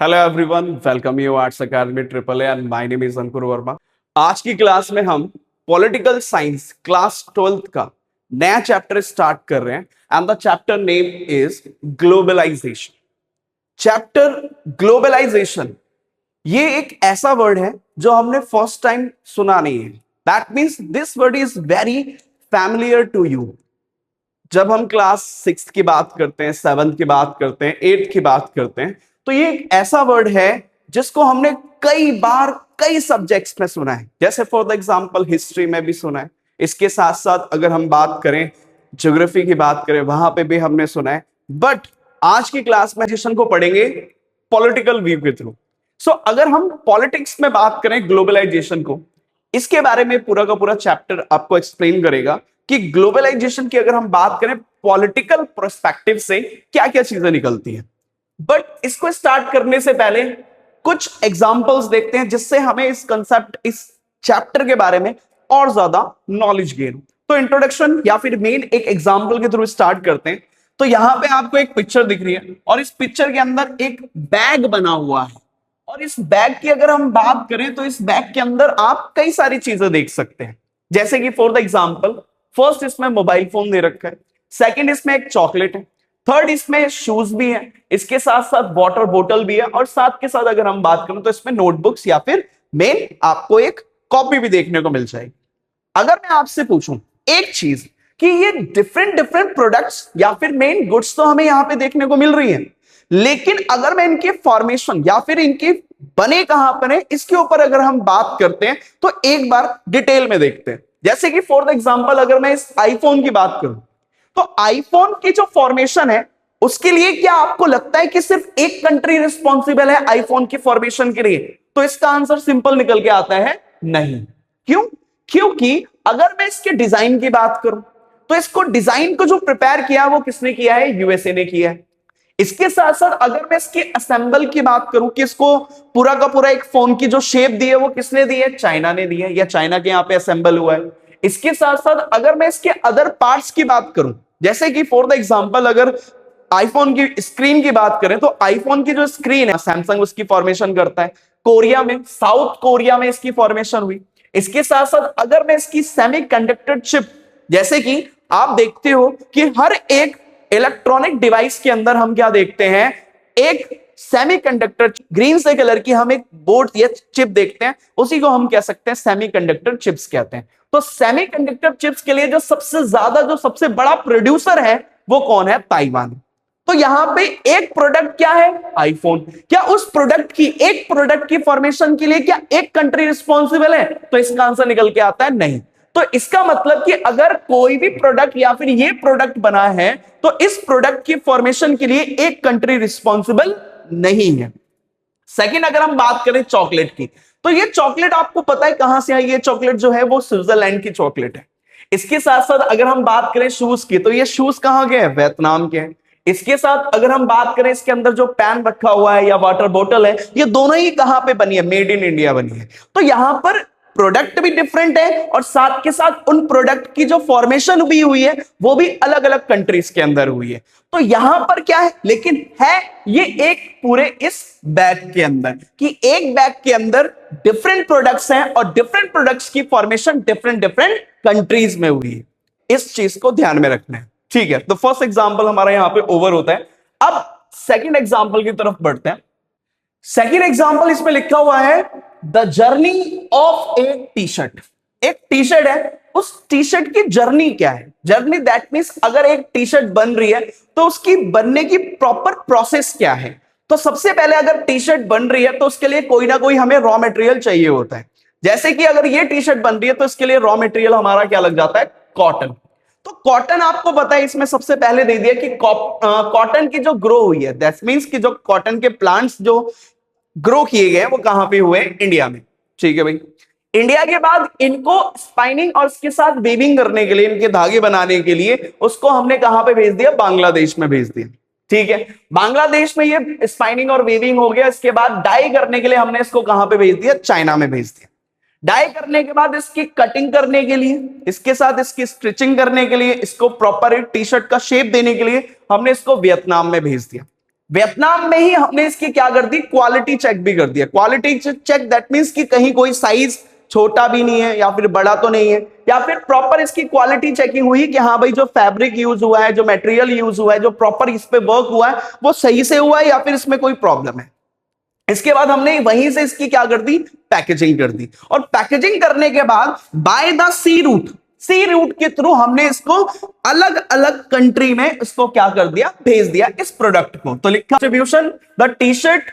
Hello everyone, welcome you Arts Academy triple A and my name is Ankur Varma. आज की class में हम political science class 12th का नया चैप्टर स्टार्ट कर रहे हैं and the chapter name is globalization. Chapter globalization ये एक ऐसा वर्ड है जो हमने फर्स्ट टाइम सुना नहीं है। That means this word is very familiar to you. जब हम क्लास 6 की बात करते हैं, 7th की बात करते हैं, 8th की बात करते हैं, तो ये एक ऐसा वर्ड है जिसको हमने कई बार कई सब्जेक्ट्स में सुना है। जैसे फॉर द एग्जांपल हिस्ट्री में भी सुना है, इसके साथ साथ अगर हम बात करें ज्योग्राफी की बात करें वहां पे भी हमने सुना है। बट आज की क्लास में सेशन को पढ़ेंगे पॉलिटिकल व्यू के थ्रू। सो अगर हम पॉलिटिक्स में बात करें ग्लोबलाइजेशन को, इसके बारे में पूरा का पूरा चैप्टर आपको एक्सप्लेन करेगा कि ग्लोबलाइजेशन की अगर हम बात करें पॉलिटिकल पर्सपेक्टिव से क्या क्या चीजें निकलती हैं। बट इसको स्टार्ट करने से पहले कुछ एग्जांपल्स देखते हैं जिससे हमें इस कंसेप्ट, इस चैप्टर के बारे में और ज्यादा नॉलेज गेन। तो इंट्रोडक्शन या फिर मेन एक एग्जांपल के थ्रू स्टार्ट करते हैं। तो यहां पे आपको एक पिक्चर दिख रही है और इस पिक्चर के अंदर एक बैग बना हुआ है और इस बैग की अगर हम बात करें तो इस बैग के अंदर आप कई सारी चीजें देख सकते हैं। जैसे कि फॉर द एग्जांपल फर्स्ट इसमें मोबाइल फोन दे रखा है, सेकंड इसमें एक चॉकलेट है, थर्ड इसमें शूज भी है, इसके साथ साथ वाटर बोतल भी है और साथ के साथ अगर हम बात करें तो इसमें नोटबुक्स या फिर मेन आपको एक कॉपी भी देखने को मिल जाएगी। अगर मैं आपसे पूछूं एक चीज कि ये डिफरेंट डिफरेंट प्रोडक्ट्स या फिर मेन गुड्स तो हमें यहां पे देखने को मिल रही है, लेकिन अगर मैं इनके फॉर्मेशन या फिर इनके बने कहां पर है इसके ऊपर अगर हम बात करते हैं तो एक बार डिटेल में देखते हैं। जैसे कि फॉर द एग्जांपल अगर मैं इस आईफोन की बात करूं तो आईफोन की जो फॉर्मेशन है उसके लिए क्या आपको लगता है कि सिर्फ एक कंट्री रिस्पॉन्सिबल है आईफोन की फॉर्मेशन के लिए? तो इसका आंसर सिंपल निकल के आता है नहीं। क्यों? क्योंकि अगर मैं इसके डिजाइन की बात करूं तो इसको डिजाइन को जो प्रिपेयर किया वो किसने किया है? यूएसए ने किया है। इसके साथ साथ अगर मैं इसके असेंबल की बात करूं कि इसको पूरा का पूरा एक फोन की जो शेप दी है वो किसने दी है? चाइना ने दी है, या चाइना के यहां पे असेंबल हुआ है। इसके साथ साथ अगर मैं इसके अदर पार्ट्स की बात करूं, जैसे कि फॉर द एग्जांपल अगर आईफोन की स्क्रीन की बात करें तो आईफोन की जो स्क्रीन है सैमसंग उसकी फॉर्मेशन करता है। कोरिया में, साउथ कोरिया में इसकी फॉर्मेशन हुई। इसके साथ साथ अगर मैं इसकी सेमीकंडक्टर चिप, जैसे कि आप देखते हो कि हर एक इलेक्ट्रॉनिक डिवाइस के अंदर हम क्या देखते हैं? एक सेमीकंडक्टर ग्रीन से कलर की हम एक बोर्ड या चिप देखते हैं, उसी को हम कह सकते हैं सेमीकंडक्टर चिप्स कहते हैं। तो सेमीकंडक्टर चिप्स के लिए जो सबसे ज्यादा, जो सबसे बड़ा प्रोड्यूसर है वो कौन है? ताइवान। तो यहां पे एक प्रोडक्ट क्या है? आईफोन। क्या उस प्रोडक्ट की, एक प्रोडक्ट की फॉर्मेशन के लिए क्या एक कंट्री रिस्पॉन्सिबल है? तो इसका आंसर निकल के आता है नहीं। तो इसका मतलब कि अगर कोई भी प्रोडक्ट या फिर ये प्रोडक्ट बना है तो इस प्रोडक्ट की फॉर्मेशन के लिए एक कंट्री रिस्पॉन्सिबल नहीं है। सेकंड अगर हम बात करें चॉकलेट की, तो ये चॉकलेट आपको पता है कहां से आई? ये चॉकलेट जो है वो स्विट्जरलैंड की चॉकलेट है। इसके साथ साथ अगर हम बात करें शूज की, तो ये शूज कहां के हैं? वियतनाम के हैं। इसके साथ अगर हम बात करें इसके अंदर जो पैन रखा हुआ है या वाटर बोतल है, ये दोनों ही कहां पे बनी है? मेड इन इंडिया बनी है। तो यहां पर प्रोडक्ट भी डिफरेंट है और साथ के साथ उन प्रोडक्ट की जो फॉर्मेशन भी हुई है वो भी अलग अलग कंट्रीज के अंदर हुई है। तो यहां पर क्या है, लेकिन है ये एक पूरे इस बैग के अंदर कि एक बैग के अंदर डिफरेंट प्रोडक्ट्स हैं और डिफरेंट प्रोडक्ट्स की फॉर्मेशन डिफरेंट डिफरेंट कंट्रीज में हुई है। इस चीज को ध्यान में रखना है, ठीक है। तो फर्स्ट एग्जांपल हमारा यहां पे ओवर होता है। अब सेकंड एग्जांपल की तरफ बढ़ते हैं। सेकंड एग्जांपल इसमें लिखा हुआ है the journey of A T shirt. एक टी शर्ट है, उस टी शर्ट की जर्नी क्या है? जर्नी दैट मींस अगर एक टी शर्ट बन रही है तो उसकी बनने की प्रॉपर प्रोसेस क्या है? तो सबसे पहले अगर टी शर्ट बन रही है तो उसके लिए कोई ना कोई हमें रॉ मटेरियल चाहिए होता है। जैसे कि अगर ये टी शर्ट बन रही है तो इसके लिए रॉ मटेरियल हमारा क्या लग जाता है? कॉटन। तो कॉटन आपको पता है इसमें सबसे पहले दे दिया कि कॉटन की जो ग्रो हुई है, दैट मींस कि जो कॉटन के प्लांट्स जो ग्रो किए गए वो कहां पे हुए? इंडिया में, ठीक है भाई। इंडिया के बाद इनको स्पाइनिंग और उसके साथ वीविंग करने के लिए, इनके धागे बनाने के लिए उसको हमने कहां पे भेज दिया? बांग्लादेश में भेज दिया, ठीक है। बांग्लादेश में ये स्पाइनिंग और वीविंग हो गया। इसके बाद डाई करने के लिए हमने इसको कहां पे भेज दिया? चाइना में भेज दिया। डाई करने के बाद इसकी कटिंग करने के लिए, इसके साथ इसकी स्टिचिंग करने के लिए, इसको प्रॉपर टी शर्ट का शेप देने के लिए हमने इसको वियतनाम में भेज दिया। वियतनाम में ही हमने इसकी क्या कर दी, क्वालिटी चेक भी कर दिया। क्वालिटी चेक दैट मींस कि कहीं कोई साइज छोटा भी नहीं है या फिर बड़ा तो नहीं है, या फिर प्रॉपर इसकी क्वालिटी चेकिंग हुई कि हाँ भाई जो फैब्रिक यूज हुआ है, जो मटेरियल यूज हुआ है, जो प्रॉपर इस पे वर्क हुआ है वो सही से हुआ है या फिर इसमें कोई प्रॉब्लम है। इसके बाद हमने वहीं से इसकी क्या कर दी, पैकेजिंग कर दी। और पैकेजिंग करने के बाद बाय द सी रूट के थ्रू हमने इसको अलग अलग कंट्री में इसको क्या कर दिया, भेज दिया इस प्रोडक्ट को। तो लिखा distribution the T shirt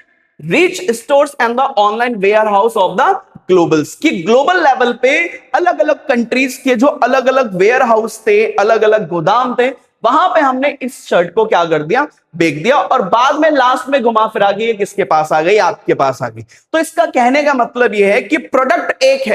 reach stores and the online warehouse of the globals, की ग्लोबल लेवल पे अलग अलग कंट्रीज के जो अलग अलग वेयर हाउस थे, अलग अलग गोदाम थे, वहां पे हमने इस शर्ट को क्या कर दिया, बेच दिया। और बाद में लास्ट में घुमा फिरा के किसके पास आ गई, आपके पास आ गई। तो इसका कहने का मतलब यह है कि प्रोडक्ट एक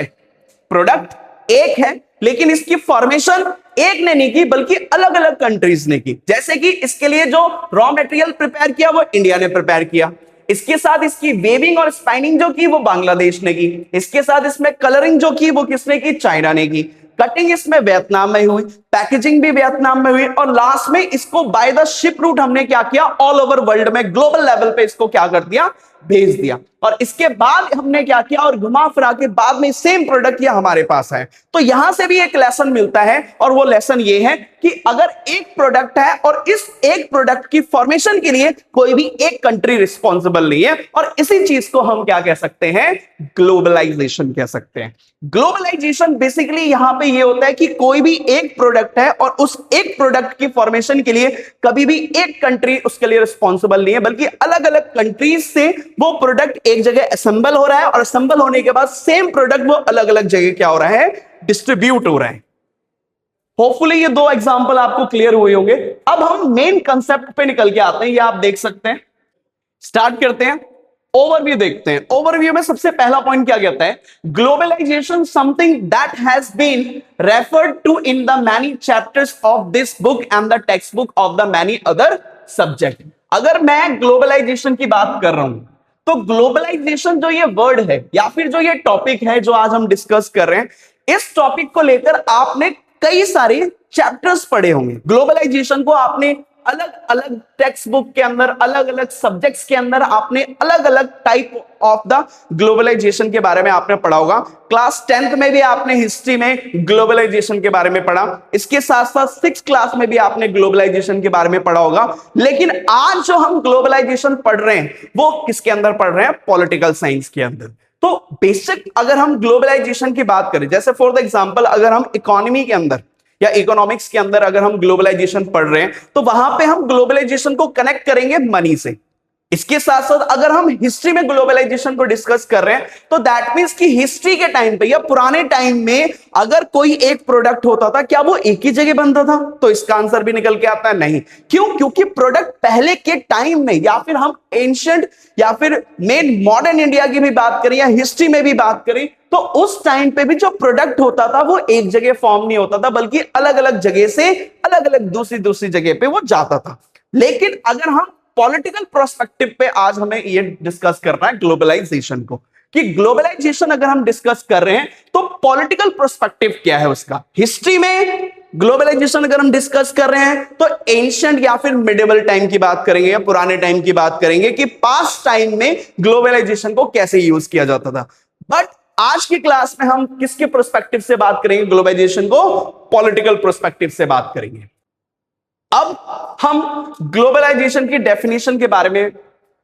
है लेकिन इसकी फॉर्मेशन एक ने नहीं की बल्कि अलग अलग कंट्रीज ने की। जैसे कि इसके लिए जो रॉ मटेरियल प्रिपेयर किया वो इंडिया ने प्रिपेयर किया, इसके साथ इसकी वेविंग और स्पाइनिंग जो की वो बांग्लादेश ने की, इसके साथ इसमें कलरिंग जो की वो किसने की, चाइना ने की, कटिंग इसमें वियतनाम में हुई, पैकेजिंग भी वियतनाम में हुई, और लास्ट में इसको बाय द शिप रूट हमने क्या किया, ऑल ओवर वर्ल्ड में ग्लोबल लेवल पे इसको क्या कर दिया, भेज दिया। और इसके बाद हमने क्या किया, और घुमा फिरा के बाद में सेम प्रोडक्ट ये हमारे पास है। तो यहां से भी एक लेसन मिलता है, और वो लेसन ये है कि अगर एक प्रोडक्ट है और इस एक प्रोडक्ट की फॉर्मेशन के लिए कोई भी एक कंट्री रिस्पॉन्सिबल नहीं है, और इसी चीज को हम क्या कह सकते हैं, ग्लोबलाइजेशन कह सकते हैं। ग्लोबलाइजेशन बेसिकली यहां पे ये होता है कि कोई भी एक प्रोडक्ट है और उस एक प्रोडक्ट की फॉर्मेशन के लिए कभी भी एक कंट्री उसके लिए रिस्पॉन्सिबल नहीं है, बल्कि अलग अलग कंट्रीज से वो प्रोडक्ट एक जगह असेंबल हो रहा है, और असेंबल होने के बाद सेम प्रोडक्ट वो अलग अलग जगह क्या हो रहा है, डिस्ट्रीब्यूट हो रहा है। होपफुली ये दो एग्जांपल आपको क्लियर हुए होंगे। अब हम मेन कंसेप्ट पे निकल के आते हैं, ये आप देख सकते हैं। स्टार्ट करते हैं, ओवरव्यू देखते हैं। ओवरव्यू में सबसे पहला पॉइंट क्या कहता है, globalization something that has been referred to in the many chapters of this book and the textbook of the many other subject. अगर मैं ग्लोबलाइजेशन की बात कर रहा हूं तो ग्लोबलाइजेशन जो ये वर्ड है या फिर जो ये टॉपिक है जो आज हम डिस्कस कर रहे हैं, इस टॉपिक को लेकर आपने कई सारे चैप्टर्स पढ़े होंगे। ग्लोबलाइजेशन को आपने अलग अलग टेक्स्ट बुक के अंदर, अलग अलग सब्जेक्ट्स के अंदर आपने अलग अलग टाइप ऑफ द ग्लोबलाइजेशन के बारे में आपने पढ़ा होगा। क्लास 10th में भी आपने हिस्ट्री में ग्लोबलाइजेशन के बारे में पढ़ा, इसके साथ साथ 6th क्लास में भी आपने ग्लोबलाइजेशन के बारे में पढ़ा होगा। लेकिन आज जो हम ग्लोबलाइजेशन पढ़ रहे हैं वो किसके अंदर पढ़ रहे हैं, पॉलिटिकल साइंस के अंदर। तो बेसिक अगर हम ग्लोबलाइजेशन की बात करें, जैसे फॉर द एग्जांपल अगर हम इकोनॉमी के अंदर या इकोनॉमिक्स के अंदर अगर हम ग्लोबलाइजेशन पढ़ रहे हैं तो वहां पे हम ग्लोबलाइजेशन को कनेक्ट करेंगे मनी से। इसके साथ साथ अगर हम हिस्ट्री में ग्लोबलाइजेशन को डिस्कस कर रहे हैं तो दैट मींस कि हिस्ट्री के टाइम पे या पुराने टाइम में अगर कोई एक प्रोडक्ट होता था, क्या वो एक ही जगह बनता था? तो इसका आंसर भी निकल के आता है नहीं। क्यों? क्योंकि प्रोडक्ट पहले के टाइम में, या फिर हम एंशिएंट या फिर मेन मॉडर्न इंडिया की भी बात करें या हिस्ट्री में भी बात करें, तो उस टाइम पे भी जो प्रोडक्ट होता था वो एक जगह फॉर्म नहीं होता था, बल्कि अलग अलग जगह से अलग अलग दूसरी जगह पे वो जाता था। लेकिन अगर हम पॉलिटिकल प्रोस्पेक्टिव पे आज हमें ये डिस्कस करना है ग्लोबलाइजेशन को, कि ग्लोबलाइजेशन अगर हम डिस्कस कर रहे हैं तो पॉलिटिकल प्रोस्पेक्टिव क्या है उसका। हिस्ट्री में ग्लोबलाइजेशन अगर हम डिस्कस कर रहे हैं तो एंशिएंट या फिर मिडिवल टाइम की बात करेंगे या पुराने टाइम की बात करेंगे कि पास्ट टाइम में ग्लोबलाइजेशन को कैसे यूज किया जाता था। बट आज की क्लास में हम किसके प्रोस्पेक्टिव से बात करेंगे ग्लोबलाइजेशन को? पॉलिटिकल प्रोस्पेक्टिव से बात करेंगे। अब हम ग्लोबलाइजेशन की डेफिनेशन के बारे में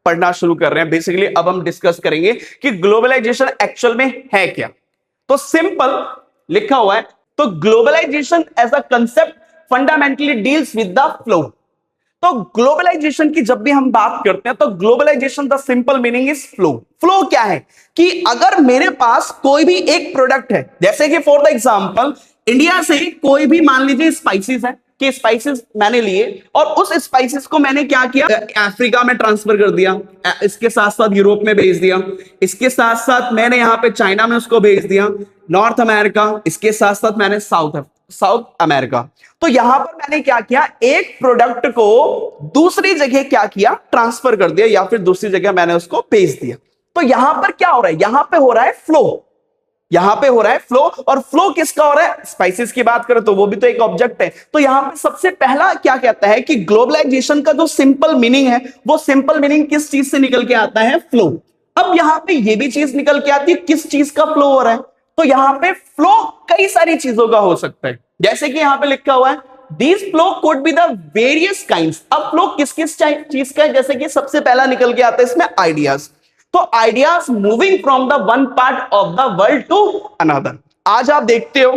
पढ़ना शुरू कर रहे हैं। बेसिकली अब हम डिस्कस करेंगे कि ग्लोबलाइजेशन एक्चुअल में है क्या। तो सिंपल लिखा हुआ है, तो globalization as a concept fundamentally deals with the flow. तो ग्लोबलाइजेशन की जब भी हम बात करते हैं तो globalization the simple meaning is flow. Flow क्या है कि अगर मेरे पास कोई भी एक प्रोडक्ट है, जैसे कि फॉर द एग्जांपल इंडिया से कोई भी मान लीजिए स्पाइसेस है, कि स्पाइसेस मैंने लिए और उस स्पाइसेस को मैंने क्या किया, अफ्रीका में ट्रांसफर कर दिया, इसके साथ साथ यूरोप में भेज दिया, इसके साथ साथ मैंने यहां पे चाइना में उसको भेज दिया, नॉर्थ अमेरिका, इसके साथ साथ मैंने साउथ अमेरिका। तो यहां पर मैंने क्या किया, एक प्रोडक्ट को दूसरी जगह क्या किया, ट्रांसफर कर दिया या फिर दूसरी जगह मैंने उसको भेज दिया। तो यहां पर क्या हो रहा है, यहां पे हो रहा है फ्लो। यहां पे हो रहा है फ्लो, और फ्लो किसका हो रहा है? स्पाइसेस की बात करें तो वो भी तो एक ऑब्जेक्ट है। तो यहां पे सबसे पहला क्या कहता है कि ग्लोबलाइजेशन का जो सिंपल मीनिंग है, वो सिंपल मीनिंग किस चीज से निकल के आता है? फ्लो। अब यहां पे ये भी चीज निकल के आती है, किस चीज का फ्लो हो रहा है? तो यहां पे फ्लो कई सारी चीजों का हो सकता है, जैसे कि यहां पे लिखा हुआ है These flow could be the various kinds। अब फ्लो किस किस चीज का है? जैसे कि सबसे पहला निकल के आता है इसमें आइडियाज। तो ideas moving from the one part of the world to another. आज आप देखते हो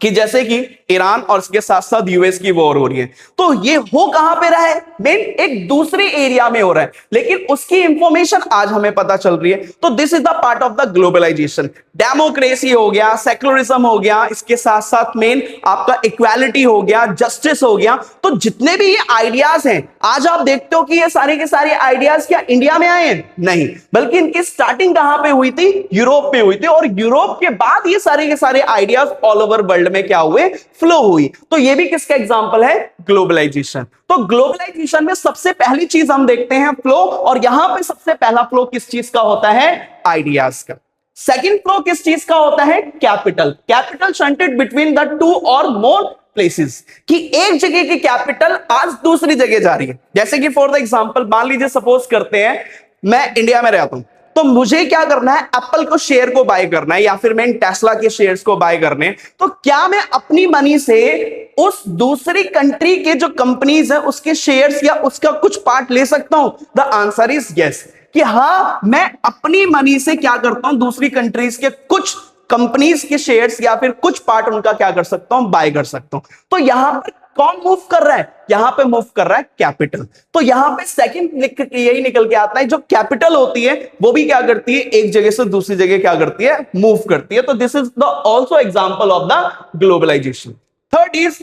कि जैसे कि ईरान और इसके साथ साथ यूएस की वॉर हो रही है, तो ये हो कहां पे रहा है? मेन एक दूसरे एरिया में हो रहा है, लेकिन उसकी इंफॉर्मेशन आज हमें पता चल रही है। तो this is the part of the globalization. Democracy हो गया, सेक्युलरिज्म हो गया, इसके साथ साथ मेन आपका इक्वालिटी हो गया, जस्टिस हो गया। तो जितने भी ये आइडियाज हैं, आज आप देखते हो कि ये सारे के सारे आइडियाज क्या इंडिया में आए हैं? नहीं, बल्कि इनकी स्टार्टिंग कहां पे हुई थी? यूरोप में हुई थी, और यूरोप के बाद ये सारे के सारे आइडियाज ऑल ओवर वर्ल्ड में क्या हुए? फ्लो हुई। तो ये भी किसका एग्जांपल है? ग्लोबलाइजेशन। तो ग्लोबलाइजेशन में सबसे पहली चीज हम देखते हैं फ्लो, और यहां पे सबसे पहला फ्लो किस चीज का होता है? आइडियाज का। सेकंड फ्लो किस चीज का होता है? Capital. Capital shunted between the two और मोर प्लेसेस, कि एक जगह की कैपिटल आज दूसरी जगह जा रही है। जैसे कि फॉर द एग्जांपल मान लीजिए, सपोज करते हैं मैं इंडिया में रहता हूं, तो मुझे क्या करना है? एप्पल को शेयर को बाय करना है, या फिर मैं टेस्ला के शेयर्स को बाय करने। तो क्या मैं अपनी मनी से उस दूसरी कंट्री के जो कंपनीज है उसके शेयर्स या उसका कुछ पार्ट ले सकता हूं? द आंसर इज यस, कि हां, मैं अपनी मनी से क्या करता हूं? दूसरी कंट्रीज के कुछ कंपनीज के शेयर्स या फिर कुछ पार्ट उनका क्या कर सकता हूं? बाय कर सकता हूं। तो यहां पर कौन मूव कर रहा है? यहां पे मूव कर रहा है कैपिटल। तो यहां पे सेकंड यही निकल के आता है, जो कैपिटल होती है वो भी क्या करती है? एक जगह से दूसरी जगह क्या करती है? मूव करती है। तो this is the also example of the globalization. Third is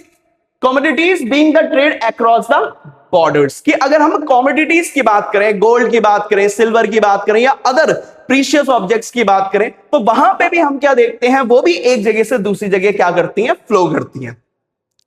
commodities being the trade across the borders. कि अगर हम कमोडिटीज की बात करें, गोल्ड की बात करें, सिल्वर की बात करें, या अदर प्रीशियस ऑब्जेक्ट्स की बात करें, तो वहां पे भी हम क्या देखते हैं? वो भी एक जगह से दूसरी जगह क्या करती हैं? फ्लो करती हैं।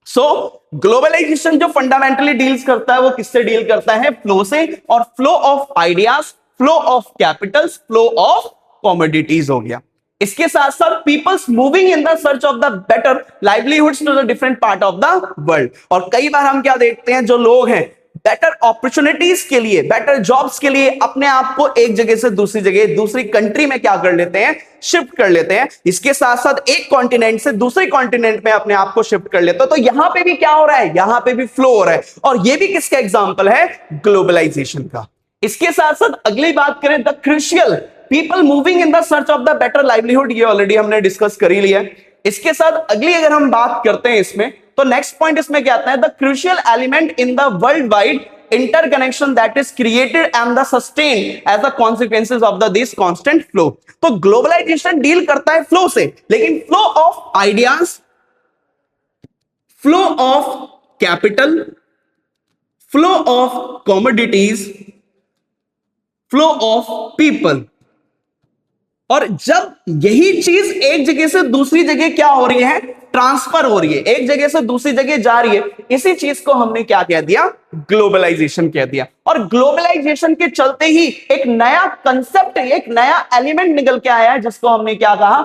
सो ग्लोबलाइजेशन जो फंडामेंटली डील्स करता है, वो किससे डील करता है? फ्लो से। और flow of ideas, flow of capitals, flow of commodities हो गया। इसके साथ साथ peoples moving in the search of the better livelihoods to the different part of the world. और कई बार हम क्या देखते हैं, जो लोग हैं बेटर अपॉर्चुनिटीज के लिए, बेटर जॉब्स के लिए अपने आप को एक जगह से दूसरी जगह, दूसरी कंट्री में क्या कर लेते हैं? शिफ्ट कर लेते हैं। इसके साथ साथ एक कॉन्टिनेंट से दूसरे कॉन्टिनेंट में अपने आप को शिफ्ट कर लेते हैं। तो यहां पे भी क्या हो रहा है? यहां पे भी फ्लो हो रहा है, और ये भी किसका एग्जांपल है? ग्लोबलाइजेशन का। इसके साथ साथ अगली बात करें, the crucial people moving in the search of the better livelihood, ये ऑलरेडी हमने डिस्कस कर ही लिया। इसके साथ अगली अगर हम बात करते हैं इसमें, तो नेक्स्ट पॉइंट इसमें क्या आता है? The crucial element in the world wide interconnection that is created and the sustained as the consequences of this constant flow। तो ग्लोबलाइजेशन डील करता है फ्लो से, लेकिन flow of ideas, flow of capital, flow of commodities, flow of people. और जब यही चीज एक जगह से दूसरी जगह क्या हो रही है? ट्रांसफर हो रही है, एक जगह से दूसरी जगह जा रही है, इसी चीज को हमने क्या कह दिया? ग्लोबलाइजेशन कह दिया। और ग्लोबलाइजेशन के चलते ही एक नया कंसेप्ट, एक नया एलिमेंट निकल के आया है, जिसको हमने क्या कहा?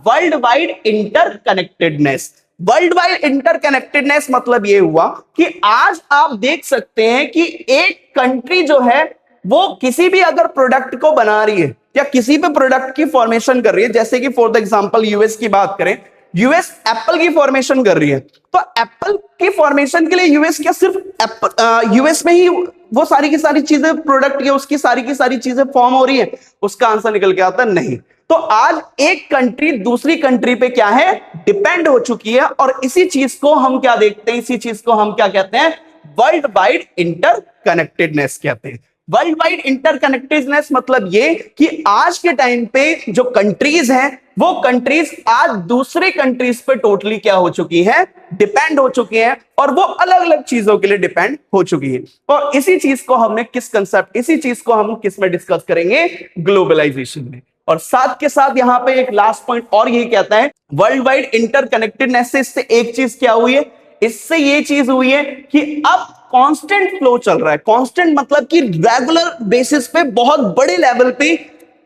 World wide interconnectedness. World wide interconnectedness मतलब ये हुआ कि आज आप देख सकते हैं कि एक कंट्री जो है वो किसी भी अगर प्रोडक्ट को बना रही है या किसी भी प्रोडक्ट की फॉर्मेशन कर रही है, जैसे कि फॉर द एग्जांपल यूएस की बात करें, यूएस एप्पल की फॉर्मेशन कर रही है, तो एप्पल की फॉर्मेशन के लिए यूएस क्या सिर्फ एप्पल यूएस में ही वो सारी की सारी चीजें प्रोडक्ट या उसकी सारी की सारी चीजें फॉर्म हो रही है? उसका आंसर निकल के आता है नहीं। तो आज एक कंट्री दूसरी कंट्री पे क्या है? डिपेंड हो चुकी है। और इसी चीज को हम क्या देखते हैं? इसी चीज को हम क्या कहते हैं? वर्ल्ड वाइड इंटरकनेक्टेडनेस कहते हैं। वर्ल्ड वाइड इंटरकनेक्टेडनेस मतलब ये कि आज के टाइम पे जो कंट्रीज हैं, वो कंट्रीज आज दूसरे कंट्रीज पे टोटली क्या हो चुकी है? डिपेंड हो चुकी हैं, और वो अलग अलग चीजों के लिए डिपेंड हो चुकी है। और इसी चीज को हमने किस कंसेप्ट, इसी चीज को हम किस में डिस्कस करेंगे? ग्लोबलाइजेशन में। और साथ के साथ यहां पे एक लास्ट पॉइंट और यही कहता है, वर्ल्ड वाइड इंटरकनेक्टेडनेस से इससे एक चीज क्या हुई है? इससे ये चीज हुई है कि अब कांस्टेंट फ्लो चल रहा है। कांस्टेंट मतलब कि रेगुलर बेसिस पे बहुत बड़े लेवल पे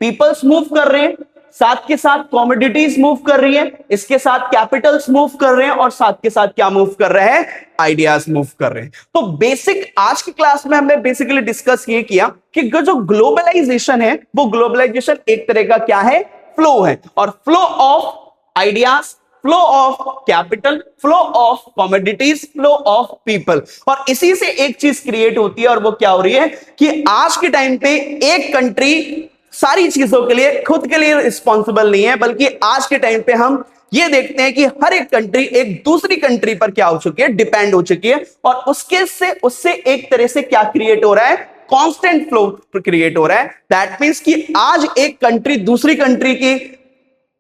पीपल्स मूव कर रहे हैं, साथ के साथ कॉमोडिटीज मूव कर रही है, इसके साथ कैपिटल्स मूव कर रहे हैं, और साथ के साथ क्या मूव कर रहे हैं, आइडियाज मूव कर रहे हैं। तो बेसिक आज की क्लास में हमने बेसिकली डिस्कस ये किया कि जो ग्लोबलाइजेशन है वो ग्लोबलाइजेशन एक तरह का क्या है, फ्लो है, और flow of ideas, flow of capital, flow of commodities, flow of people, और इसी से एक चीज क्रिएट होती है, और वो क्या हो रही है कि आज के टाइम पे एक कंट्री सारी चीजों के लिए खुद के लिए रिस्पॉन्सिबल नहीं है, बल्कि आज के टाइम पे हम ये देखते हैं कि हर एक कंट्री एक दूसरी कंट्री पर क्या हो चुकी है, डिपेंड हो चुकी है, और उससे एक तरह से क्या क्रिएट हो रहा है, कांस्टेंट फ्लो क्रिएट हो रहा है। दैट मींस कि आज एक कंट्री दूसरी कंट्री की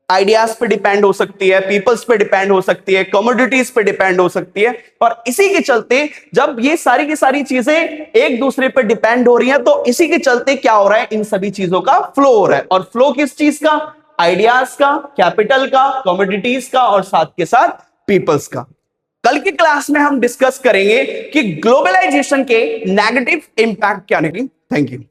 आइडियाज पे डिपेंड हो सकती है, पीपल्स पे डिपेंड हो सकती है, कमोडिटीज पे डिपेंड हो सकती है, और इसी के चलते जब ये सारी की सारी चीजें एक दूसरे पे डिपेंड हो रही हैं, तो इसी के चलते क्या हो रहा है, इन सभी चीजों का फ्लो हो रहा है। और फ्लो किस चीज का, आइडियाज का, कैपिटल का, कमोडिटीज का, और साथ के साथ पीपल्स का। कल की क्लास में हम डिस्कस करेंगे कि ग्लोबलाइजेशन के नेगेटिव इंपैक्ट क्या निकली। Thank you.